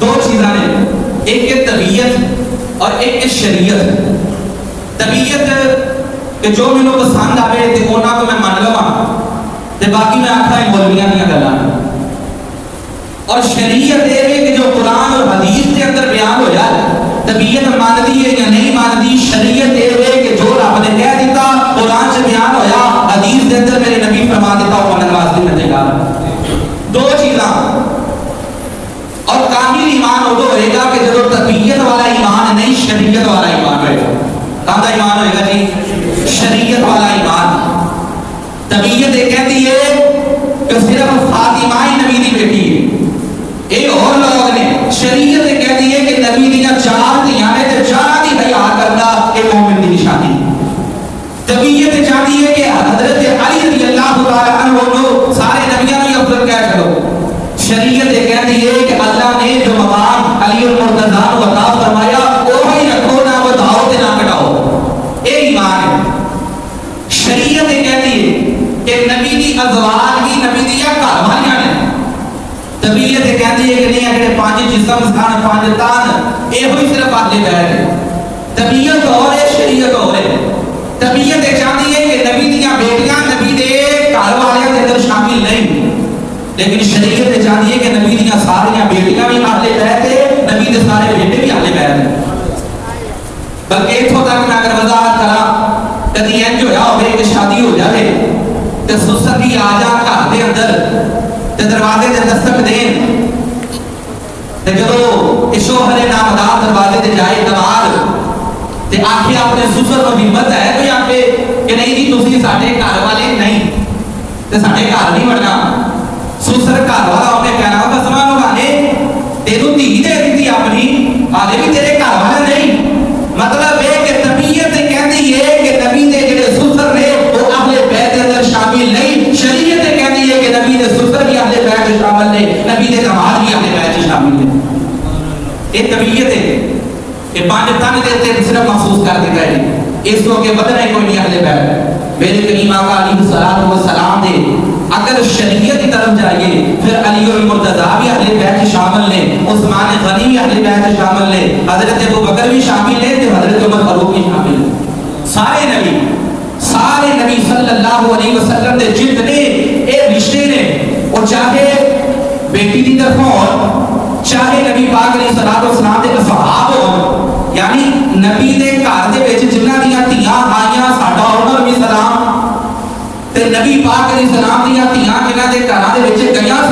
دو چیزاں نے، ایک ہے طبیعت اور ایک ہے شریعت. طبیعت کہ جو مینوں پسند آوے تے انہاں کو میں من لواں تے باقی میں آکھاں مولویاں دیاں گلاں. اور شریعت یہ ہے کہ جو قرآن اور حدیث کے اندر بیان ہو جائے، طبیعت مانتی ہے یا نہیں مانتی، شریعت یہ ہے کہ جو رب نے کہہ دیتا قرآن سے بیان ہویا حدیث کے اندر میرے نبی فرما دیتا وہ من واسطے میں تیار. دو چیزاں. اور کامل ایمان ادو ہوئے گا کہ جب طبیعت والا ایمان نہیں شریعت والا ایمان ہوئے گا. کہاں ایمان ہوئے گا جی؟ شریعت والا ایمان. طبیعت یہ کہتی ہے کہ صرف فاطمہ ہی نبی دی بیٹی ہے، ایک اور لوگ نے. شریعت یہ کہتی ہے کہ نبی دیاں چار دیاں نے تے چار دی حیا کرنا ایک مومن دی نشانی. طبیعت چاہتی ہے کہ حضرت علی رضی اللہ تعالی عنہ کو سارے نبیوں نے افضل کہہ چلو. شریعت یہ کہتی ہے کہ اللہ نے جو مقام علی المرتضی کو عطا فرمایا وہی رکھو، نہ بتاؤ تے نہ کٹاؤ. اے ایمان ہے. شریعت یہ کہتی ہے کہ نبی دی ازواج بھی نبی دی گھر والیاں نے. طبیعت یہ کہتی ہے کہ نہیں اگلے پانچ جسم سان پانچ تان یہ ہوئی صرف اگلے بیٹھ ہے. طبیعت اور ہے شریعت اور ہے. طبیعت یہ چاہتی ہے کہ نبی دیاں بیٹیاں نبی دے گھر والوں کے اندر شامل نہیں، لیکن شریعت یہ چاہتی ہے کہ نبی دیاں ساریاں بیٹیاں بھی اہل بیت ہے، نبی دے سارے بیٹے بھی اہل بیت ہیں. بلکہ اتھوں تک میں اگر وضاحت کراں، کدی انج ہویا ہوئے کہ شادی ہو جائے تے سسر بھی آ جا گھر دے اندر تے دروازے تے دستک دین تے جدوں شوہر نامدار دروازے تے جائے دماد تے آکھے اپنے سسر کو ہمت ہے کوئی آکھے کہ نہیں جی تسی ساڈے گھر والے نہیں تے ساڈے گھر نہیں وڑنا. سسر گھر والا انہیں کہنا قسماں لگانے تینوں دھی دے دیتی اپنی حالے بھی تیرے گھر والا نہیں. مطلب ہے کہ طبیعت کہتی ہے کہ نبی دے جڑے سسر نے وہ اہل بیت کے اندر شامل نہیں. شریعت کہتی ہے کہ نبی دے سسر بھی اہل بیت میں شامل نے، نبی دے داماد بھی اہل بیت میں شامل نے. یہ طبیعت ہے کہ پانچ تن دے صرف محسوس کر کے گئے اس کو کہ بدن ہے کوئی نہیں اہل بیت. میرے کریم آقا علیہ الصلوۃ والسلام نے اگر شریعت کی طرف جائیے پھر علی المرتضی بھی اہل بیت شامل نے، عثمان غنی بھی اہل بیت شامل نے، حضرت ابوبکر بھی شامل ہے، حضرت عمر فاروق بھی شامل ہے. سارے نبی صلی اللہ علیہ وسلم دے جتنے اے رشتے نے وہ چاہے بیٹی دی طرف ہو چاہے نبی پاک علیہ الصلوۃ والسلام دے اصحاب ہو، یعنی نبی دے گھر دے وچ جنہاں دیاں دھیاں آئیاں ساڈا انہاں بھی سلام تے نبی پاک علیہ السلام دیاں دھیاں جنہاں دے گھراں دے وچ گئیاں